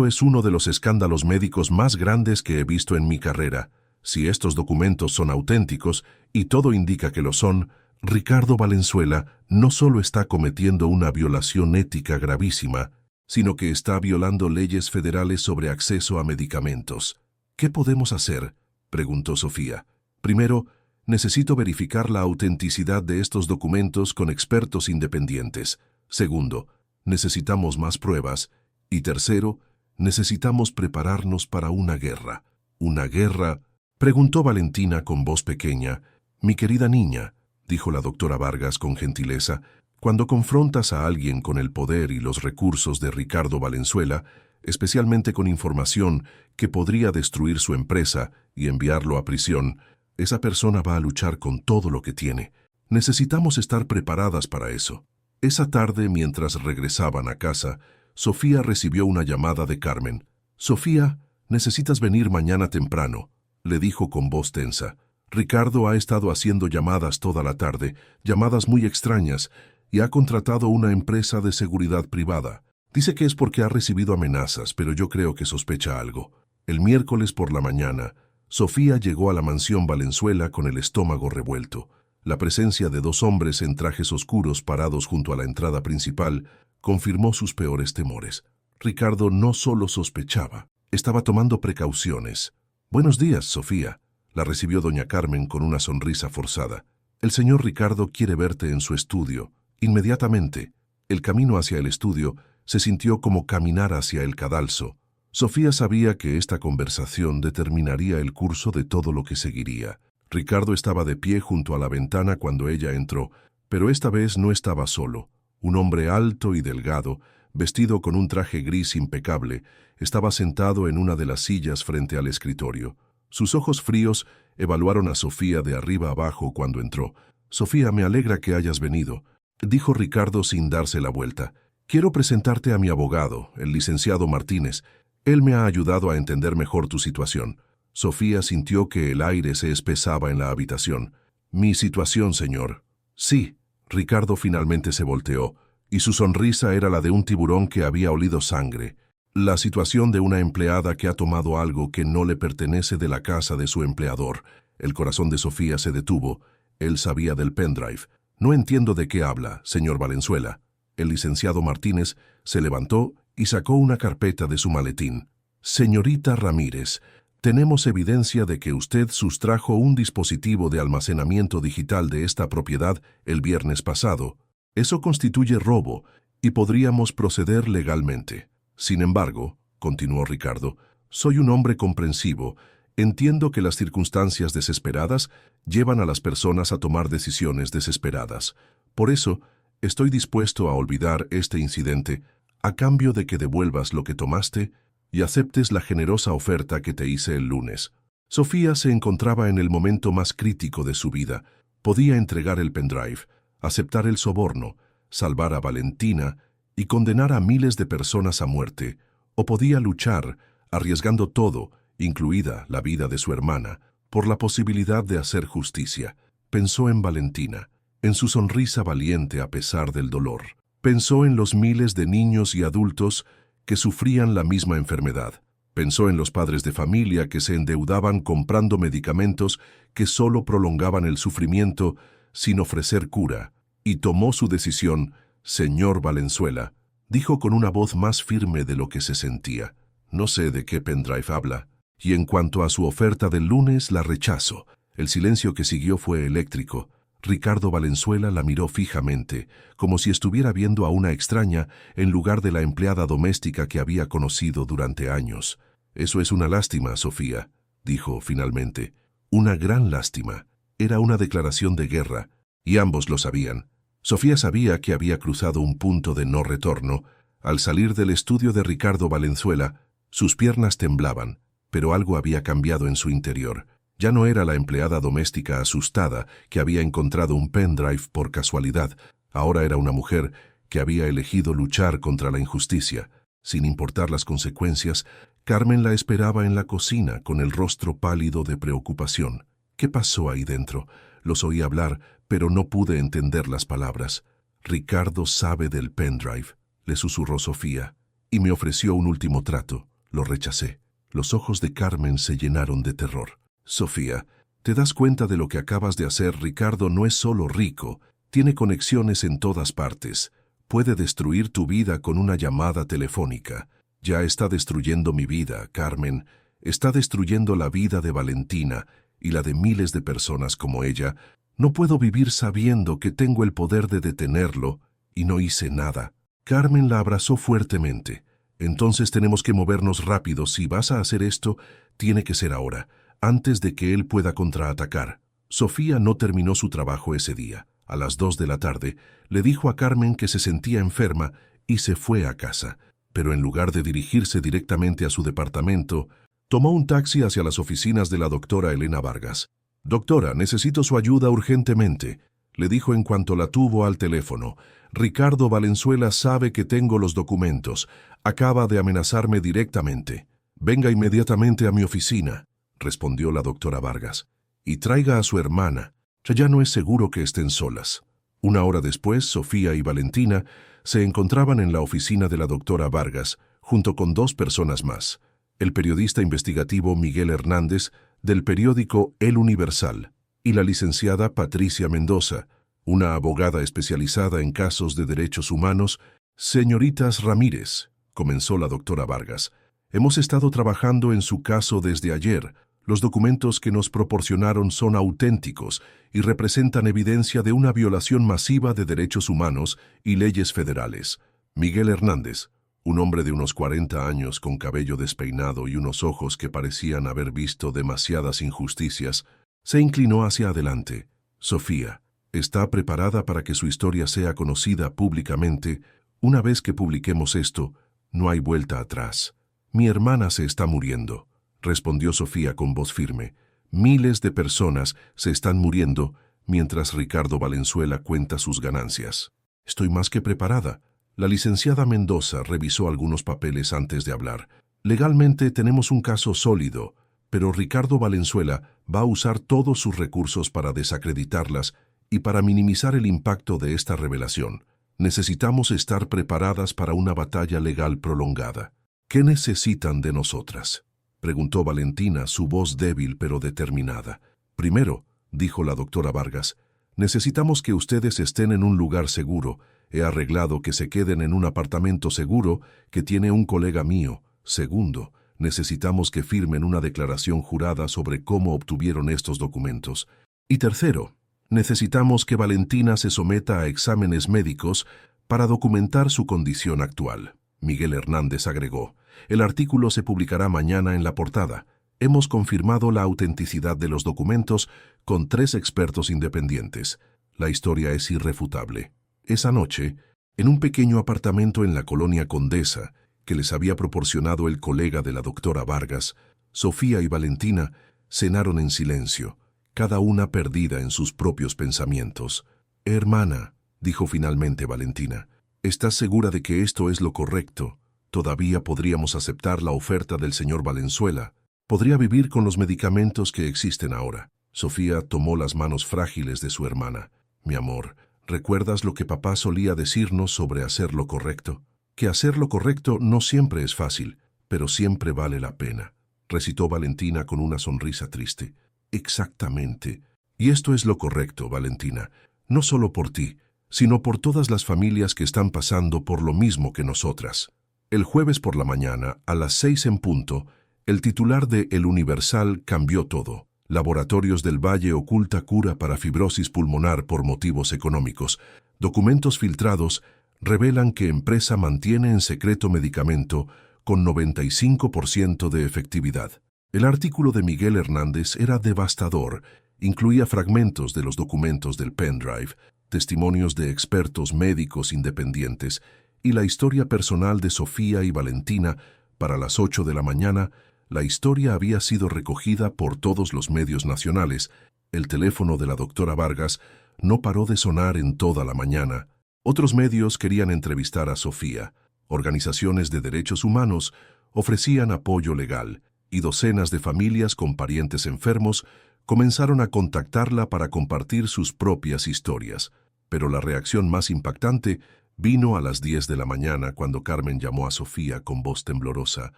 es uno de los escándalos médicos más grandes que he visto en mi carrera. Si estos documentos son auténticos, y todo indica que lo son, Ricardo Valenzuela no solo está cometiendo una violación ética gravísima, sino que está violando leyes federales sobre acceso a medicamentos. ¿Qué podemos hacer?, preguntó Sofía. Primero, necesito verificar la autenticidad de estos documentos con expertos independientes. Segundo, necesitamos más pruebas. Y tercero, necesitamos prepararnos para una guerra. ¿Una guerra?, preguntó Valentina con voz pequeña. «Mi querida niña», dijo la doctora Vargas con gentileza, «cuando confrontas a alguien con el poder y los recursos de Ricardo Valenzuela, especialmente con información que podría destruir su empresa y enviarlo a prisión, esa persona va a luchar con todo lo que tiene. Necesitamos estar preparadas para eso». Esa tarde, mientras regresaban a casa, Sofía recibió una llamada de Carmen. «Sofía, necesitas venir mañana temprano», le dijo con voz tensa. «Ricardo ha estado haciendo llamadas toda la tarde, llamadas muy extrañas, y ha contratado una empresa de seguridad privada. Dice que es porque ha recibido amenazas, pero yo creo que sospecha algo». El miércoles por la mañana, Sofía llegó a la mansión Valenzuela con el estómago revuelto. La presencia de 2 hombres en trajes oscuros parados junto a la entrada principal confirmó sus peores temores. Ricardo no solo sospechaba, estaba tomando precauciones. «Buenos días, Sofía», la recibió doña Carmen con una sonrisa forzada. «El señor Ricardo quiere verte en su estudio, inmediatamente». El camino hacia el estudio se sintió como caminar hacia el cadalso. Sofía sabía que esta conversación determinaría el curso de todo lo que seguiría. Ricardo estaba de pie junto a la ventana cuando ella entró, pero esta vez no estaba solo. Un hombre alto y delgado, vestido con un traje gris impecable, estaba sentado en una de las sillas frente al escritorio. Sus ojos fríos evaluaron a Sofía de arriba abajo cuando entró. Sofía, me alegra que hayas venido, dijo Ricardo sin darse la vuelta. Quiero presentarte a mi abogado, el licenciado Martínez. Él me ha ayudado a entender mejor tu situación. Sofía sintió que el aire se espesaba en la habitación. Mi situación, señor. Sí. Ricardo finalmente se volteó, y su sonrisa era la de un tiburón que había olido sangre. La situación de una empleada que ha tomado algo que no le pertenece de la casa de su empleador. El corazón de Sofía se detuvo. Él sabía del pendrive. No entiendo de qué habla, señor Valenzuela. El licenciado Martínez se levantó y sacó una carpeta de su maletín. Señorita Ramírez, tenemos evidencia de que usted sustrajo un dispositivo de almacenamiento digital de esta propiedad el viernes pasado. Eso constituye robo y podríamos proceder legalmente. Sin embargo, continuó Ricardo, soy un hombre comprensivo. Entiendo que las circunstancias desesperadas llevan a las personas a tomar decisiones desesperadas. Por eso, estoy dispuesto a olvidar este incidente a cambio de que devuelvas lo que tomaste y aceptes la generosa oferta que te hice el lunes. Sofía se encontraba en el momento más crítico de su vida. Podía entregar el pendrive, aceptar el soborno, salvar a Valentina y condenar a miles de personas a muerte, o podía luchar, arriesgando todo, incluida la vida de su hermana, por la posibilidad de hacer justicia. Pensó en Valentina, en su sonrisa valiente a pesar del dolor. Pensó en los miles de niños y adultos que sufrían la misma enfermedad. Pensó en los padres de familia que se endeudaban comprando medicamentos que solo prolongaban el sufrimiento sin ofrecer cura, y tomó su decisión. Señor Valenzuela, dijo con una voz más firme de lo que se sentía. No sé de qué pendrive habla, y en cuanto a su oferta del lunes la rechazo. El silencio que siguió fue eléctrico. Ricardo Valenzuela la miró fijamente, como si estuviera viendo a una extraña en lugar de la empleada doméstica que había conocido durante años. Eso es una lástima, Sofía, dijo finalmente. Una gran lástima. Era una declaración de guerra, y ambos lo sabían. Sofía sabía que había cruzado un punto de no retorno. Al salir del estudio de Ricardo Valenzuela, sus piernas temblaban, pero algo había cambiado en su interior. Ya no era la empleada doméstica asustada que había encontrado un pendrive por casualidad. Ahora era una mujer que había elegido luchar contra la injusticia. Sin importar las consecuencias, Carmen la esperaba en la cocina con el rostro pálido de preocupación. ¿Qué pasó ahí dentro? Los oí hablar, pero no pude entender las palabras. Ricardo sabe del pendrive, le susurró Sofía, y me ofreció un último trato. Lo rechacé. Los ojos de Carmen se llenaron de terror. Sofía, ¿te das cuenta de lo que acabas de hacer? Ricardo no es solo rico, tiene conexiones en todas partes. Puede destruir tu vida con una llamada telefónica. Ya está destruyendo mi vida, Carmen. Está destruyendo la vida de Valentina y la de miles de personas como ella. No puedo vivir sabiendo que tengo el poder de detenerlo y no hice nada. Carmen la abrazó fuertemente. Entonces tenemos que movernos rápido. Si vas a hacer esto, tiene que ser ahora, antes de que él pueda contraatacar. Sofía no terminó su trabajo ese día. A las 2 de la tarde, le dijo a Carmen que se sentía enferma y se fue a casa. Pero en lugar de dirigirse directamente a su departamento, tomó un taxi hacia las oficinas de la doctora Elena Vargas. «Doctora, necesito su ayuda urgentemente», le dijo en cuanto la tuvo al teléfono. «Ricardo Valenzuela sabe que tengo los documentos. Acaba de amenazarme directamente. Venga inmediatamente a mi oficina», respondió la doctora Vargas, «y traiga a su hermana. Ya no es seguro que estén solas». Una hora después, Sofía y Valentina se encontraban en la oficina de la doctora Vargas, junto con 2 personas más. El periodista investigativo Miguel Hernández, del periódico El Universal, y la licenciada Patricia Mendoza, una abogada especializada en casos de derechos humanos. «Señoritas Ramírez», comenzó la doctora Vargas, «hemos estado trabajando en su caso desde ayer. Los documentos que nos proporcionaron son auténticos y representan evidencia de una violación masiva de derechos humanos y leyes federales». Miguel Hernández, un hombre de unos 40 años con cabello despeinado y unos ojos que parecían haber visto demasiadas injusticias, se inclinó hacia adelante. «Sofía, ¿está preparada para que su historia sea conocida públicamente? Una vez que publiquemos esto, no hay vuelta atrás». «Mi hermana se está muriendo», respondió Sofía con voz firme. «Miles de personas se están muriendo mientras Ricardo Valenzuela cuenta sus ganancias. Estoy más que preparada. La licenciada Mendoza revisó algunos papeles antes de hablar. Legalmente tenemos un caso sólido, pero Ricardo Valenzuela va a usar todos sus recursos para desacreditarlas y para minimizar el impacto de esta revelación. Necesitamos estar preparadas para una batalla legal prolongada. ¿Qué necesitan de nosotras?, preguntó Valentina, su voz débil pero determinada. Primero, dijo la doctora Vargas, necesitamos que ustedes estén en un lugar seguro. He arreglado que se queden en un apartamento seguro que tiene un colega mío. Segundo, necesitamos que firmen una declaración jurada sobre cómo obtuvieron estos documentos. Y tercero, necesitamos que Valentina se someta a exámenes médicos para documentar su condición actual. Miguel Hernández agregó, el artículo se publicará mañana en la portada. Hemos confirmado la autenticidad de los documentos con 3 expertos independientes. La historia es irrefutable. Esa noche, en un pequeño apartamento en la colonia Condesa, que les había proporcionado el colega de la doctora Vargas, Sofía y Valentina cenaron en silencio, cada una perdida en sus propios pensamientos. «Hermana», dijo finalmente Valentina, «¿estás segura de que esto es lo correcto? Todavía podríamos aceptar la oferta del señor Valenzuela. Podría vivir con los medicamentos que existen ahora». Sofía tomó las manos frágiles de su hermana. «Mi amor, ¿recuerdas lo que papá solía decirnos sobre hacer lo correcto? Que hacer lo correcto no siempre es fácil, pero siempre vale la pena», recitó Valentina con una sonrisa triste. «Exactamente. Y esto es lo correcto, Valentina, no solo por ti, sino por todas las familias que están pasando por lo mismo que nosotras». El jueves por la mañana, a las 6 en punto, el titular de El Universal cambió todo. Laboratorios del Valle oculta cura para fibrosis pulmonar por motivos económicos. Documentos filtrados revelan que empresa mantiene en secreto medicamento con 95% de efectividad. El artículo de Miguel Hernández era devastador. Incluía fragmentos de los documentos del pendrive, testimonios de expertos médicos independientes y la historia personal de Sofía y Valentina. Para las 8 de la mañana, la historia había sido recogida por todos los medios nacionales. El teléfono de la doctora Vargas no paró de sonar en toda la mañana. Otros medios querían entrevistar a Sofía. Organizaciones de derechos humanos ofrecían apoyo legal y docenas de familias con parientes enfermos comenzaron a contactarla para compartir sus propias historias. Pero la reacción más impactante vino a las 10 de la mañana cuando Carmen llamó a Sofía con voz temblorosa.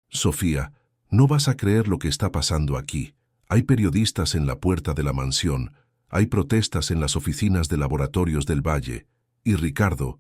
«Sofía, no vas a creer lo que está pasando aquí. Hay periodistas en la puerta de la mansión, hay protestas en las oficinas de Laboratorios del Valle. Y Ricardo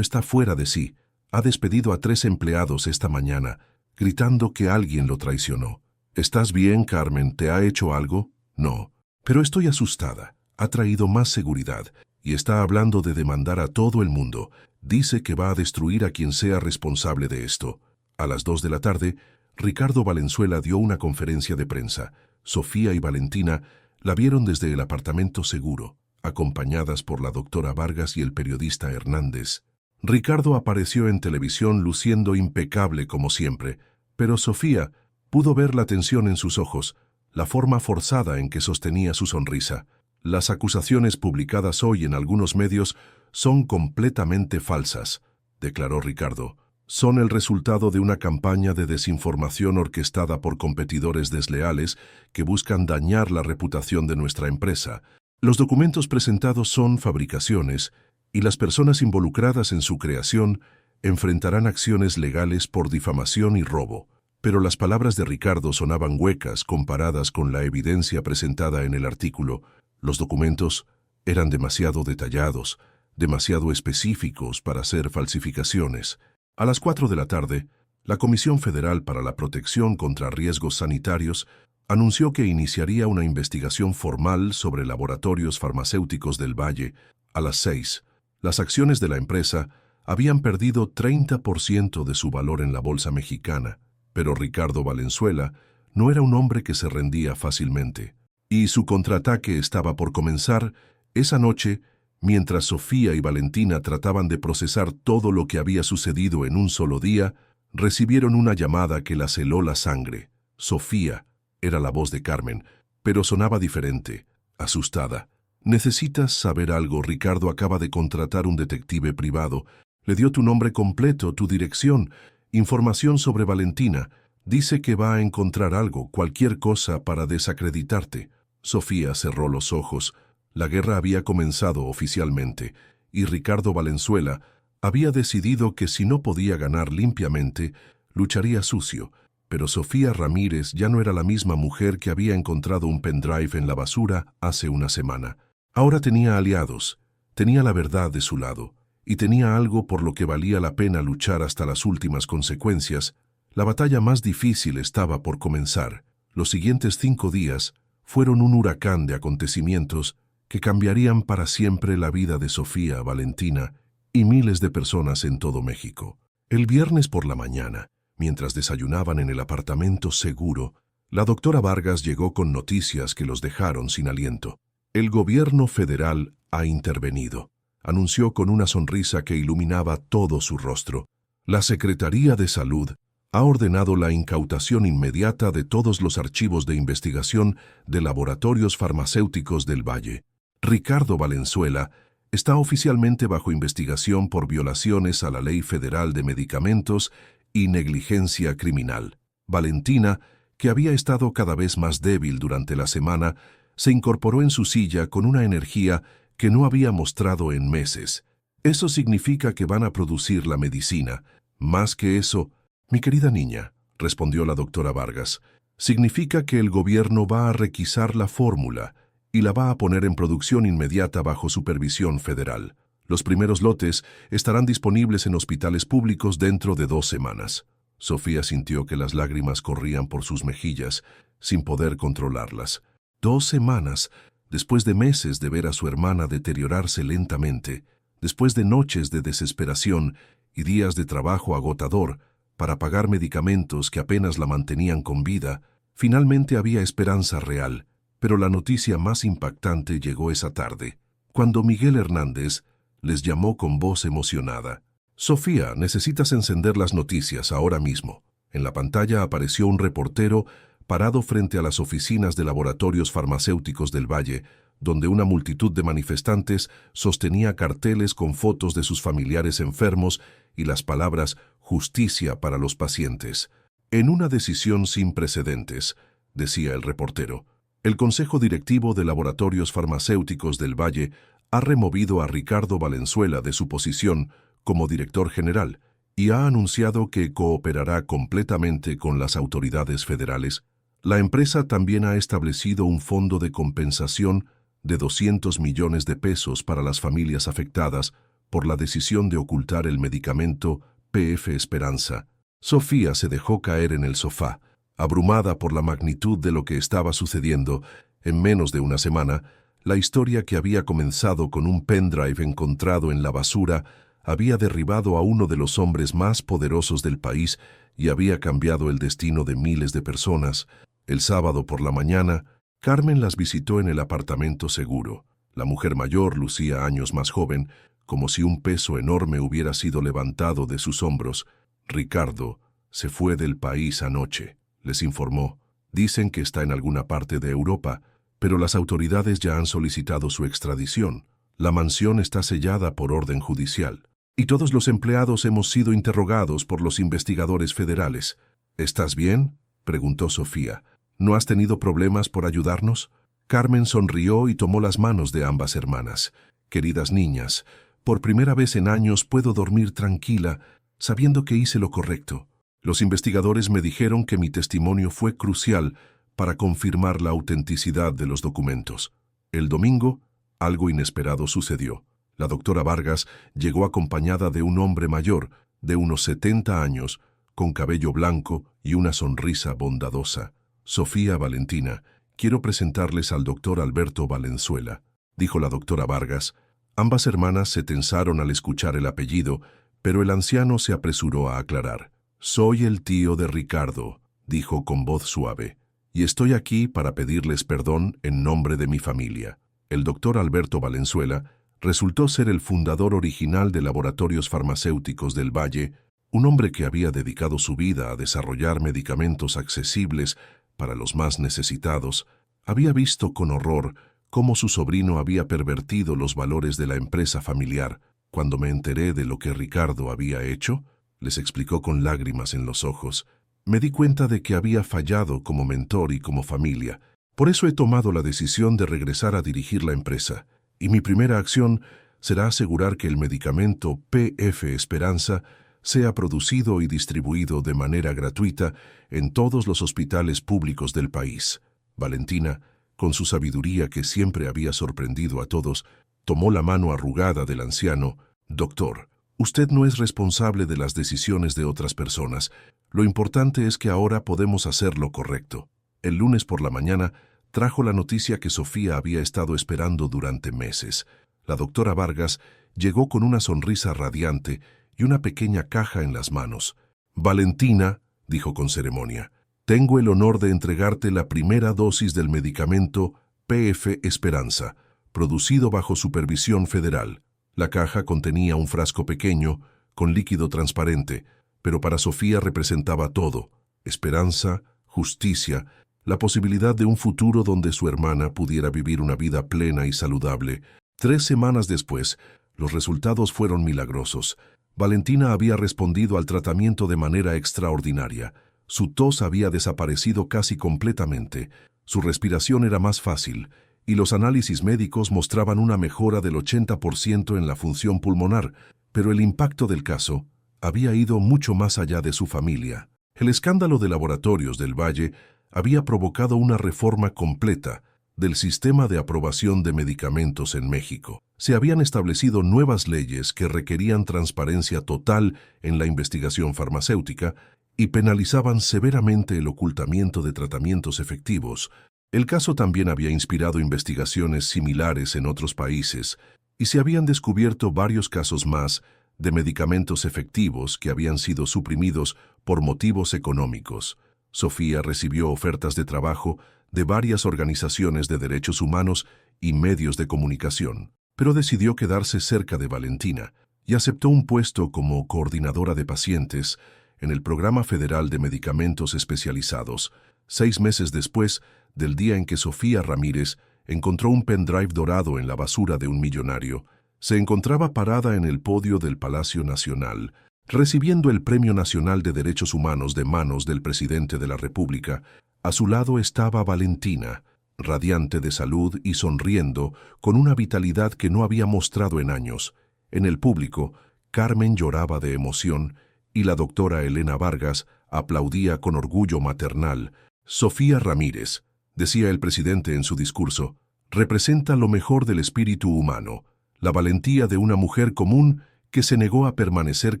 está fuera de sí. Ha despedido a 3 empleados esta mañana, gritando que alguien lo traicionó. ¿Estás bien, Carmen? ¿Te ha hecho algo?» «No, pero estoy asustada. Ha traído más seguridad y está hablando de demandar a todo el mundo. Dice que va a destruir a quien sea responsable de esto». A las 2 de la tarde, Ricardo Valenzuela dio una conferencia de prensa. Sofía y Valentina la vieron desde el apartamento seguro, acompañadas por la doctora Vargas y el periodista Hernández. Ricardo apareció en televisión luciendo impecable como siempre, pero Sofía pudo ver la tensión en sus ojos, la forma forzada en que sostenía su sonrisa. «Las acusaciones publicadas hoy en algunos medios son completamente falsas», declaró Ricardo. «Son el resultado de una campaña de desinformación orquestada por competidores desleales que buscan dañar la reputación de nuestra empresa. Los documentos presentados son fabricaciones y las personas involucradas en su creación enfrentarán acciones legales por difamación y robo». Pero las palabras de Ricardo sonaban huecas comparadas con la evidencia presentada en el artículo. Los documentos eran demasiado detallados, demasiado específicos para ser falsificaciones. A las 4 de la tarde, la Comisión Federal para la Protección contra Riesgos Sanitarios anunció que iniciaría una investigación formal sobre laboratorios farmacéuticos del Valle. A las 6, las acciones de la empresa habían perdido 30% de su valor en la bolsa mexicana, pero Ricardo Valenzuela no era un hombre que se rendía fácilmente. Y su contraataque estaba por comenzar. Esa noche, mientras Sofía y Valentina trataban de procesar todo lo que había sucedido en un solo día, recibieron una llamada que las heló la sangre. Sofía era la voz de Carmen, pero sonaba diferente, asustada. Necesitas saber algo. Ricardo acaba de contratar un detective privado. Le dio tu nombre completo, tu dirección, información sobre Valentina. Dice que va a encontrar algo, cualquier cosa para desacreditarte. Sofía cerró los ojos. La guerra había comenzado oficialmente, y Ricardo Valenzuela había decidido que si no podía ganar limpiamente, lucharía sucio. Pero Sofía Ramírez ya no era la misma mujer que había encontrado un pendrive en la basura hace una semana. Ahora tenía aliados, tenía la verdad de su lado, y tenía algo por lo que valía la pena luchar hasta las últimas consecuencias. La batalla más difícil estaba por comenzar. Los siguientes 5 días fueron un huracán de acontecimientos que cambiarían para siempre la vida de Sofía, Valentina y miles de personas en todo México. El viernes por la mañana, mientras desayunaban en el apartamento seguro, la doctora Vargas llegó con noticias que los dejaron sin aliento. El gobierno federal ha intervenido, anunció con una sonrisa que iluminaba todo su rostro. La Secretaría de Salud ha ordenado la incautación inmediata de todos los archivos de investigación de laboratorios farmacéuticos del Valle. Ricardo Valenzuela está oficialmente bajo investigación por violaciones a la Ley Federal de Medicamentos y negligencia criminal. Valentina, que había estado cada vez más débil durante la semana, se incorporó en su silla con una energía que no había mostrado en meses. Eso significa que van a producir la medicina. Más que eso, mi querida niña, respondió la doctora Vargas, significa que el gobierno va a requisar la fórmula y la va a poner en producción inmediata bajo supervisión federal. Los primeros lotes estarán disponibles en hospitales públicos dentro de 2 semanas. Sofía sintió que las lágrimas corrían por sus mejillas, sin poder controlarlas. 2 semanas, después de meses de ver a su hermana deteriorarse lentamente, después de noches de desesperación y días de trabajo agotador para pagar medicamentos que apenas la mantenían con vida, finalmente había esperanza real. Pero la noticia más impactante llegó esa tarde, cuando Miguel Hernández les llamó con voz emocionada. Sofía, necesitas encender las noticias ahora mismo. En la pantalla apareció un reportero parado frente a las oficinas de laboratorios farmacéuticos del Valle, donde una multitud de manifestantes sostenía carteles con fotos de sus familiares enfermos y las palabras «Justicia para los pacientes». En una decisión sin precedentes, decía el reportero, el Consejo Directivo de Laboratorios Farmacéuticos del Valle ha removido a Ricardo Valenzuela de su posición como director general y ha anunciado que cooperará completamente con las autoridades federales. La empresa también ha establecido un fondo de compensación de 200 millones de pesos para las familias afectadas por la decisión de ocultar el medicamento PF Esperanza. Sofía se dejó caer en el sofá, abrumada por la magnitud de lo que estaba sucediendo. En menos de una semana, la historia que había comenzado con un pendrive encontrado en la basura había derribado a uno de los hombres más poderosos del país y había cambiado el destino de miles de personas. El sábado por la mañana, Carmen las visitó en el apartamento seguro. La mujer mayor lucía años más joven, como si un peso enorme hubiera sido levantado de sus hombros. Ricardo se fue del país anoche, les informó. Dicen que está en alguna parte de Europa, pero las autoridades ya han solicitado su extradición. La mansión está sellada por orden judicial. Y todos los empleados hemos sido interrogados por los investigadores federales. ¿Estás bien?, preguntó Sofía. ¿No has tenido problemas por ayudarnos? Carmen sonrió y tomó las manos de ambas hermanas. Queridas niñas, por primera vez en años puedo dormir tranquila, sabiendo que hice lo correcto. Los investigadores me dijeron que mi testimonio fue crucial para confirmar la autenticidad de los documentos. El domingo, algo inesperado sucedió. La doctora Vargas llegó acompañada de un hombre mayor, de unos 70 años, con cabello blanco y una sonrisa bondadosa. Sofía, Valentina, quiero presentarles al doctor Alberto Valenzuela, dijo la doctora Vargas. Ambas hermanas se tensaron al escuchar el apellido, pero el anciano se apresuró a aclarar. Soy el tío de Ricardo, dijo con voz suave, y estoy aquí para pedirles perdón en nombre de mi familia. El doctor Alberto Valenzuela resultó ser el fundador original de Laboratorios Farmacéuticos del Valle, un hombre que había dedicado su vida a desarrollar medicamentos accesibles para los más necesitados. Había visto con horror cómo su sobrino había pervertido los valores de la empresa familiar. Cuando me enteré de lo que Ricardo había hecho, les explicó con lágrimas en los ojos, me di cuenta de que había fallado como mentor y como familia. Por eso he tomado la decisión de regresar a dirigir la empresa, y mi primera acción será asegurar que el medicamento PF Esperanza sea producido y distribuido de manera gratuita en todos los hospitales públicos del país. Valentina, con su sabiduría que siempre había sorprendido a todos, tomó la mano arrugada del anciano. Doctor, usted no es responsable de las decisiones de otras personas. Lo importante es que ahora podemos hacer lo correcto. El lunes por la mañana trajo la noticia que Sofía había estado esperando durante meses. La doctora Vargas llegó con una sonrisa radiante y una pequeña caja en las manos. Valentina, dijo con ceremonia, tengo el honor de entregarte la primera dosis del medicamento PF Esperanza, producido bajo supervisión federal. La caja contenía un frasco pequeño, con líquido transparente, pero para Sofía representaba todo: esperanza, justicia, la posibilidad de un futuro donde su hermana pudiera vivir una vida plena y saludable. 3 semanas después, los resultados fueron milagrosos. Valentina había respondido al tratamiento de manera extraordinaria. Su tos había desaparecido casi completamente, su respiración era más fácil, y los análisis médicos mostraban una mejora del 80% en la función pulmonar, pero el impacto del caso había ido mucho más allá de su familia. El escándalo de Laboratorios del Valle había provocado una reforma completa del sistema de aprobación de medicamentos en México. Se habían establecido nuevas leyes que requerían transparencia total en la investigación farmacéutica y penalizaban severamente el ocultamiento de tratamientos efectivos. El caso también había inspirado investigaciones similares en otros países y se habían descubierto varios casos más de medicamentos efectivos que habían sido suprimidos por motivos económicos. Sofía recibió ofertas de trabajo de varias organizaciones de derechos humanos y medios de comunicación, pero decidió quedarse cerca de Valentina y aceptó un puesto como coordinadora de pacientes en el Programa Federal de Medicamentos Especializados. 6 meses después del día en que Sofía Ramírez encontró un pendrive dorado en la basura de un millonario, se encontraba parada en el podio del Palacio Nacional, recibiendo el Premio Nacional de Derechos Humanos de manos del presidente de la República. A su lado estaba Valentina, radiante de salud y sonriendo con una vitalidad que no había mostrado en años. En el público, Carmen lloraba de emoción y la doctora Elena Vargas aplaudía con orgullo maternal. Sofía Ramírez, decía el presidente en su discurso, representa lo mejor del espíritu humano, la valentía de una mujer común que se negó a permanecer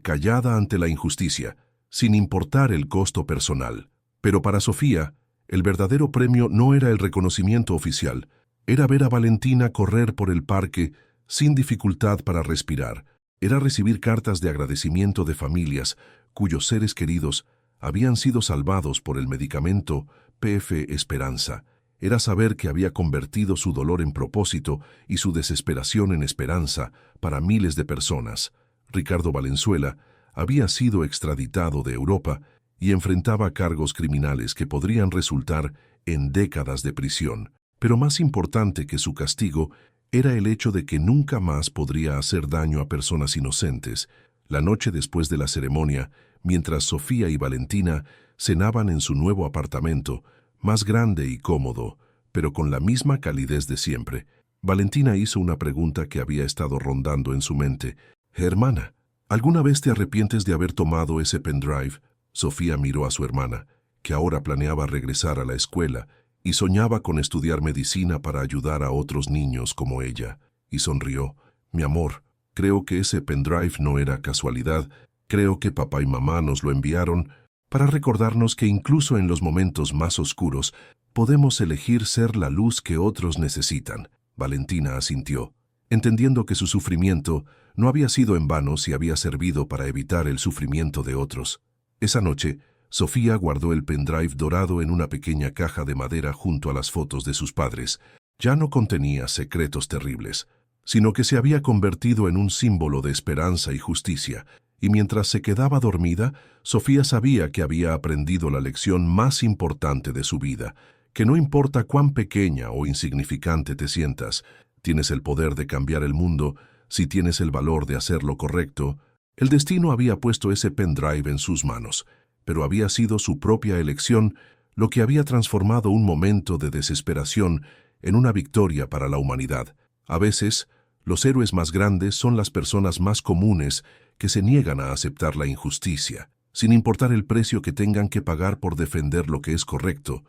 callada ante la injusticia, sin importar el costo personal. Pero para Sofía, el verdadero premio no era el reconocimiento oficial, era ver a Valentina correr por el parque sin dificultad para respirar, era recibir cartas de agradecimiento de familias cuyos seres queridos habían sido salvados por el medicamento PF Esperanza, era saber que había convertido su dolor en propósito y su desesperación en esperanza para miles de personas. Ricardo Valenzuela había sido extraditado de Europa y enfrentaba cargos criminales que podrían resultar en décadas de prisión. Pero más importante que su castigo era el hecho de que nunca más podría hacer daño a personas inocentes. La noche después de la ceremonia, mientras Sofía y Valentina cenaban en su nuevo apartamento, más grande y cómodo, pero con la misma calidez de siempre, Valentina hizo una pregunta que había estado rondando en su mente. «Hermana, ¿alguna vez te arrepientes de haber tomado ese pendrive?» Sofía miró a su hermana, que ahora planeaba regresar a la escuela y soñaba con estudiar medicina para ayudar a otros niños como ella, y sonrió. «Mi amor, creo que ese pendrive no era casualidad. Creo que papá y mamá nos lo enviaron para recordarnos que incluso en los momentos más oscuros podemos elegir ser la luz que otros necesitan». Valentina asintió, entendiendo que su sufrimiento no había sido en vano si había servido para evitar el sufrimiento de otros. Esa noche, Sofía guardó el pendrive dorado en una pequeña caja de madera junto a las fotos de sus padres. Ya no contenía secretos terribles, sino que se había convertido en un símbolo de esperanza y justicia, y mientras se quedaba dormida, Sofía sabía que había aprendido la lección más importante de su vida, que no importa cuán pequeña o insignificante te sientas, tienes el poder de cambiar el mundo si tienes el valor de hacer lo correcto. El destino había puesto ese pendrive en sus manos, pero había sido su propia elección lo que había transformado un momento de desesperación en una victoria para la humanidad. A veces, los héroes más grandes son las personas más comunes que se niegan a aceptar la injusticia, sin importar el precio que tengan que pagar por defender lo que es correcto.